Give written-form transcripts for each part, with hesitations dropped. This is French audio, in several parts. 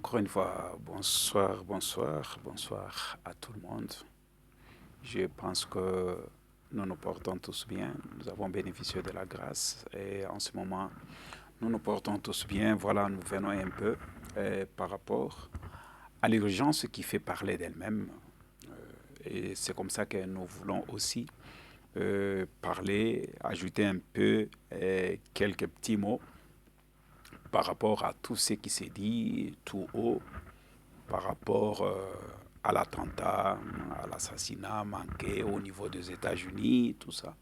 Encore une fois, bonsoir à tout le monde. Je pense que nous nous portons tous bien, nous avons bénéficié de la grâce et en ce moment, nous nous portons tous bien. Voilà, nous venons un peu par rapport à l'urgence qui fait parler d'elle-même. Et c'est comme ça que nous voulons aussi parler, ajouter un peu quelques petits mots par rapport à tout ce qui s'est dit tout haut par rapport à l'attentat, à l'assassinat manqué au niveau des États-Unis, tout ça.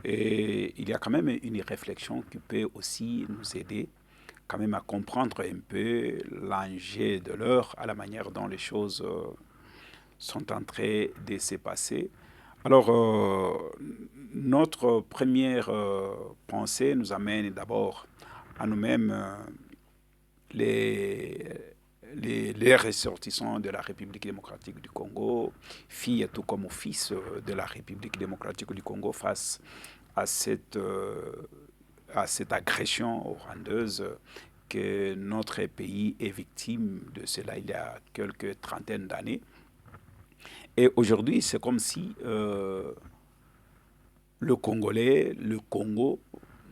Et il y a quand même une réflexion qui peut aussi nous aider quand même à comprendre un peu l'enjeu de l'heure, à la manière dont les choses sont en train de se passer. Alors, notre première pensée nous amène d'abord à nous-mêmes, les, les ressortissants de la République démocratique du Congo, filles tout comme fils de la République démocratique du Congo face à cette agression rwandaise que notre pays est victime de cela il y a quelques trentaines d'années. Et aujourd'hui, c'est comme si le Congolais, le Congo,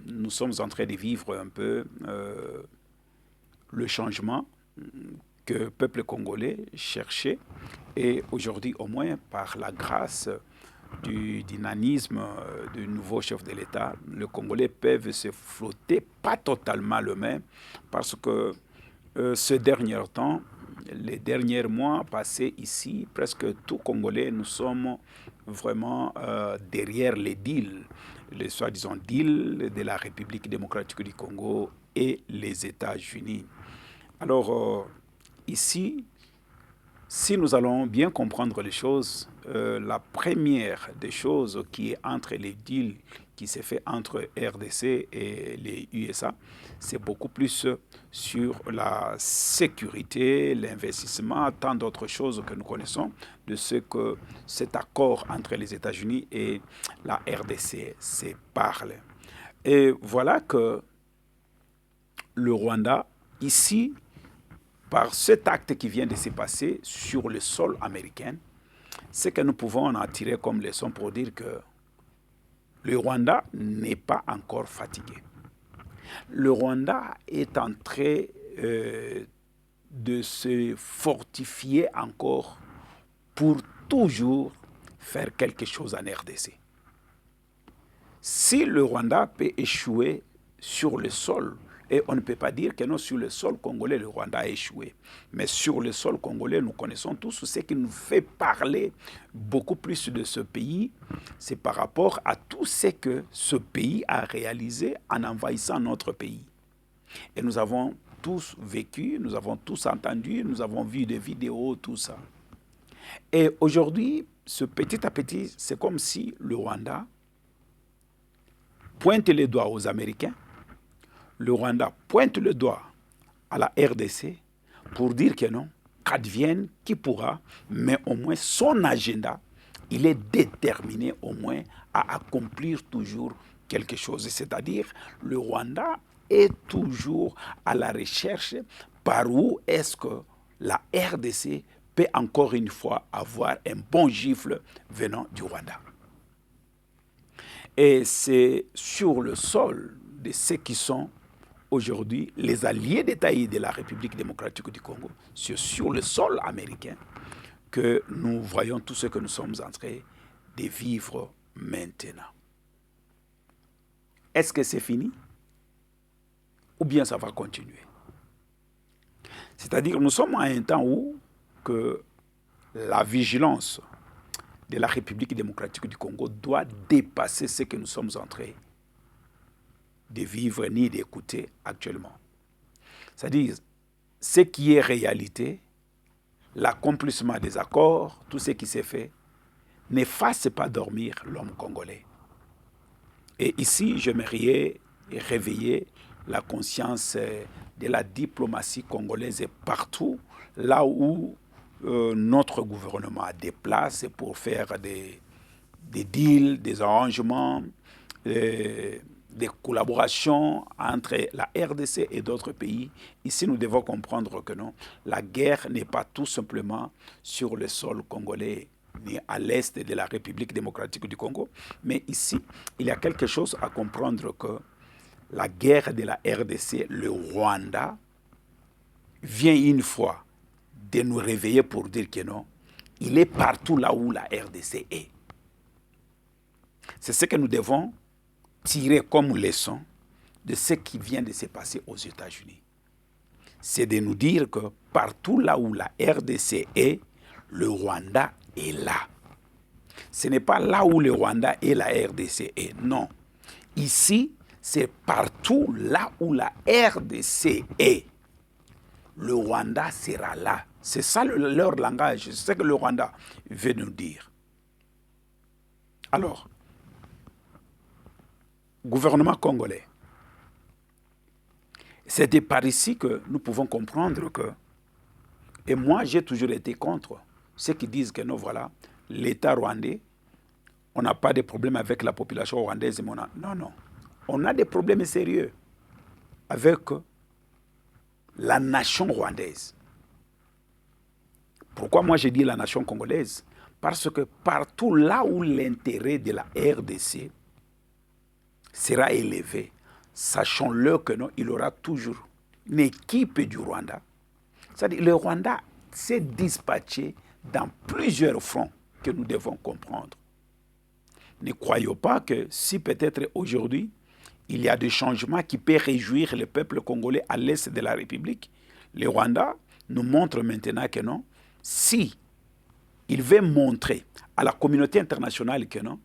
nous sommes en train de vivre un peu le changement que le peuple congolais cherchait. Et aujourd'hui, au moins, par la grâce du dynamisme du nouveau chef de l'État, les Congolais peuvent se flotter, pas totalement le même, parce que ces derniers temps, les derniers mois passés ici, presque tout Congolais, nous sommes vraiment derrière les deals, les soi-disant deals de la République démocratique du Congo et les États-Unis. Alors, ici, si nous allons bien comprendre les choses, la première des choses qui est entre les deals qui s'est fait entre RDC et les USA, c'est beaucoup plus sur la sécurité, l'investissement, tant d'autres choses que nous connaissons de ce que cet accord entre les États-Unis et la RDC se parle. Et voilà que le Rwanda, ici, par cet acte qui vient de se passer sur le sol américain, ce que nous pouvons en tirer comme leçon pour dire que le Rwanda n'est pas encore fatigué. Le Rwanda est en train de se fortifier encore pour toujours faire quelque chose en RDC. Si le Rwanda peut échouer sur le sol, et on ne peut pas dire que non, sur le sol congolais, le Rwanda a échoué. Mais sur le sol congolais, nous connaissons tous ce qui nous fait parler beaucoup plus de ce pays, c'est par rapport à tout ce que ce pays a réalisé en envahissant notre pays. Et nous avons tous vécu, nous avons tous entendu, nous avons vu des vidéos, tout ça. Et aujourd'hui, petit à petit, c'est comme si le Rwanda pointe les doigts aux Américains, le Rwanda pointe le doigt à la RDC pour dire que non, qu'advienne qui pourra, mais au moins son agenda, il est déterminé au moins à accomplir toujours quelque chose. C'est-à-dire, le Rwanda est toujours à la recherche par où est-ce que la RDC peut encore une fois avoir un bon gifle venant du Rwanda. Et c'est sur le sol de ceux qui sont aujourd'hui les alliés détaillés de la République démocratique du Congo, c'est sur le sol américain que nous voyons tout ce que nous sommes en train de vivre maintenant. Est-ce que c'est fini? Ou bien ça va continuer? C'est-à-dire nous sommes à un temps où que la vigilance de la République démocratique du Congo doit dépasser ce que nous sommes en train de vivre ni d'écouter actuellement. C'est-à-dire, ce qui est réalité, l'accomplissement des accords, tout ce qui s'est fait, ne fasse pas dormir l'homme congolais. Et ici, j'aimerais réveiller la conscience de la diplomatie congolaise partout, là où notre gouvernement déplace pour faire des deals, des arrangements, des collaborations entre la RDC et d'autres pays, ici nous devons comprendre que non, la guerre n'est pas tout simplement sur le sol congolais ni à l'est de la République démocratique du Congo, mais ici, il y a quelque chose à comprendre que la guerre de la RDC, le Rwanda, vient une fois de nous réveiller pour dire que non, il est partout là où la RDC est. C'est ce que nous devons tirer comme leçon de ce qui vient de se passer aux États-Unis. C'est de nous dire que partout là où la RDC est, le Rwanda est là. Ce n'est pas là où le Rwanda et la RDC est, non. Ici, c'est partout là où la RDC est. Le Rwanda sera là. C'est ça leur langage, c'est ce que le Rwanda veut nous dire. Alors, gouvernement congolais, c'est par ici que nous pouvons comprendre que, et moi j'ai toujours été contre ceux qui disent que non, voilà, l'État rwandais, on n'a pas de problème avec la population rwandaise. Non, non. On a des problèmes sérieux avec la nation rwandaise. Pourquoi moi je dis la nation congolaise? Parce que partout là où l'intérêt de la RDC sera élevé, sachons-le que non, il y aura toujours une équipe du Rwanda. C'est-à-dire le Rwanda s'est dispatché dans plusieurs fronts que nous devons comprendre. Ne croyons pas que si peut-être aujourd'hui, il y a des changements qui peuvent réjouir le peuple congolais à l'est de la République, le Rwanda nous montre maintenant que non. Si il veut montrer à la communauté internationale que non,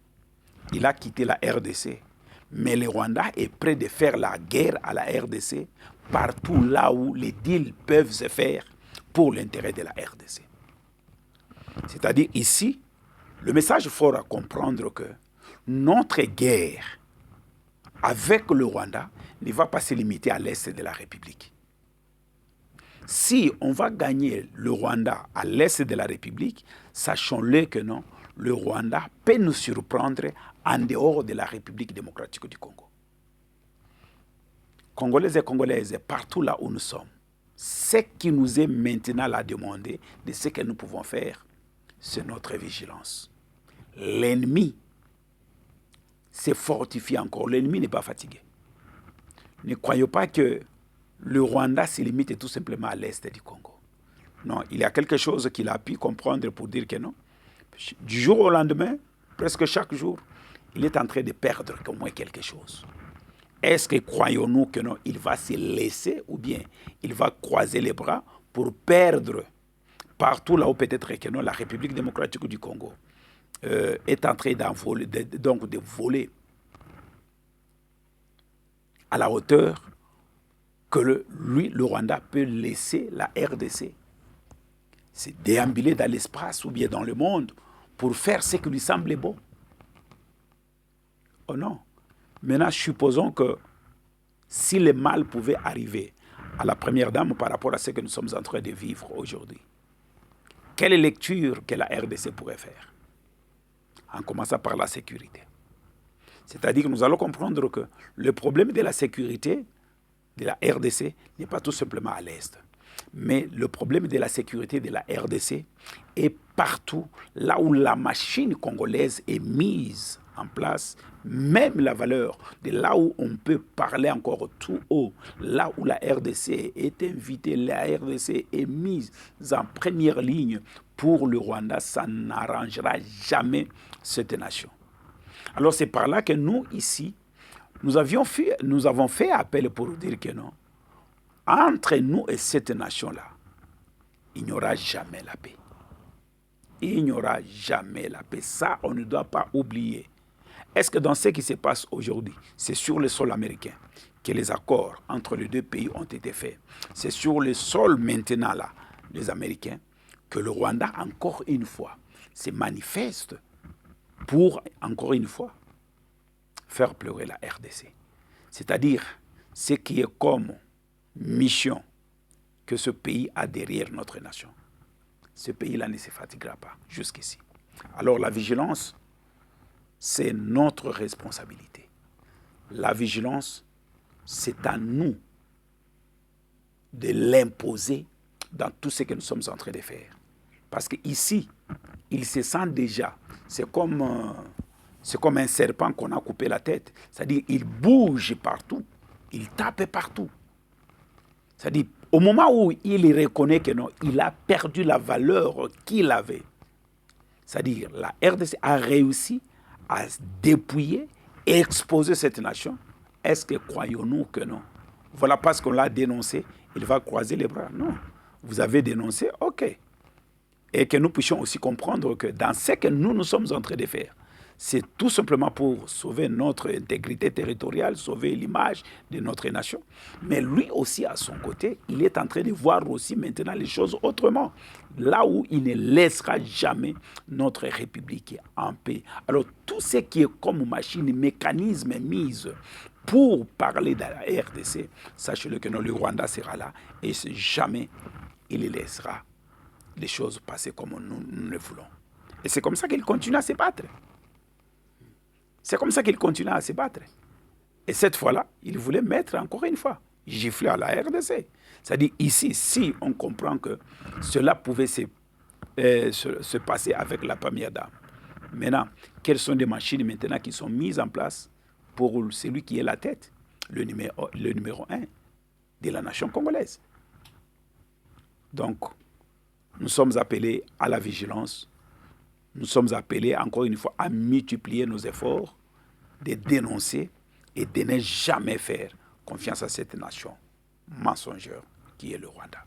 il a quitté la RDC. Mais le Rwanda est prêt de faire la guerre à la RDC partout là où les deals peuvent se faire pour l'intérêt de la RDC. C'est-à-dire ici, le message fort à comprendre que notre guerre avec le Rwanda ne va pas se limiter à l'est de la République. Si on va gagner le Rwanda à l'est de la République, sachons-le que non, le Rwanda peut nous surprendre en dehors de la République démocratique du Congo. Congolais et Congolaises, partout là où nous sommes, ce qui nous est maintenant la demande de ce que nous pouvons faire, c'est notre vigilance. L'ennemi s'est fortifié encore. L'ennemi n'est pas fatigué. Ne croyons pas que le Rwanda se limite tout simplement à l'est du Congo. Non, il y a quelque chose qu'il a pu comprendre pour dire que non. Du jour au lendemain, presque chaque jour, il est en train de perdre au moins quelque chose. Est-ce que croyons-nous que non, il va se laisser ou bien il va croiser les bras pour perdre partout là où peut-être que non, la République démocratique du Congo est en train de voler à la hauteur que le Rwanda peut laisser la RDC. C'est déambuler dans l'espace ou bien dans le monde pour faire ce qui lui semble bon. Oh non. Maintenant, supposons que si le mal pouvait arriver à la première dame par rapport à ce que nous sommes en train de vivre aujourd'hui, quelle lecture que la RDC pourrait faire? En commençant par la sécurité. C'est-à-dire que nous allons comprendre que le problème de la sécurité de la RDC n'est pas tout simplement à l'Est. Mais le problème de la sécurité de la RDC est partout là où la machine congolaise est mise en place, même la valeur de là où on peut parler encore tout haut, là où la RDC est invitée, la RDC est mise en première ligne pour le Rwanda, ça n'arrangera jamais cette nation. Alors c'est par là que nous, ici, nous avons fait appel pour dire que non, entre nous et cette nation-là, il n'y aura jamais la paix. Il n'y aura jamais la paix. Ça, on ne doit pas oublier. Est-ce que dans ce qui se passe aujourd'hui, c'est sur le sol américain que les accords entre les deux pays ont été faits? C'est sur le sol maintenant, là, des Américains, que le Rwanda, encore une fois, se manifeste pour, encore une fois, faire pleurer la RDC. C'est-à-dire, ce qui est comme mission que ce pays a derrière notre nation. Ce pays-là ne se fatiguera pas jusqu'ici. Alors la vigilance, c'est notre responsabilité. La vigilance, c'est à nous de l'imposer dans tout ce que nous sommes en train de faire. Parce qu'ici, il se sent déjà, c'est comme un serpent qu'on a coupé la tête. C'est-à-dire, il bouge partout, il tape partout. C'est-à-dire, au moment où il reconnaît que non, il a perdu la valeur qu'il avait. C'est-à-dire, la RDC a réussi à dépouiller et exposer cette nation. Est-ce que croyons-nous que non? Voilà, parce qu'on l'a dénoncé, il va croiser les bras. Non. Vous avez dénoncé, ok. Et que nous puissions aussi comprendre que dans ce que nous sommes en train de faire, c'est tout simplement pour sauver notre intégrité territoriale, sauver l'image de notre nation. Mais lui aussi, à son côté, il est en train de voir aussi maintenant les choses autrement. Là où il ne laissera jamais notre République en paix. Alors, tout ce qui est comme machine, mécanisme mis pour parler de la RDC, sachez-le que non, le Rwanda sera là et jamais il laissera les choses passer comme nous le voulons. Et c'est comme ça qu'il continue à se battre. C'est comme ça qu'il continue à se battre. Et cette fois-là, il voulait mettre encore une fois, gifler à la RDC. C'est-à-dire ici, si on comprend que cela pouvait se passer avec la première dame. Maintenant, quelles sont les machines maintenant qui sont mises en place pour celui qui est la tête, le numéro 1 de la nation congolaise. Donc, nous sommes appelés à la vigilance. Nous sommes appelés, encore une fois, à multiplier nos efforts, de dénoncer et de ne jamais faire confiance à cette nation mensongère qui est le Rwanda.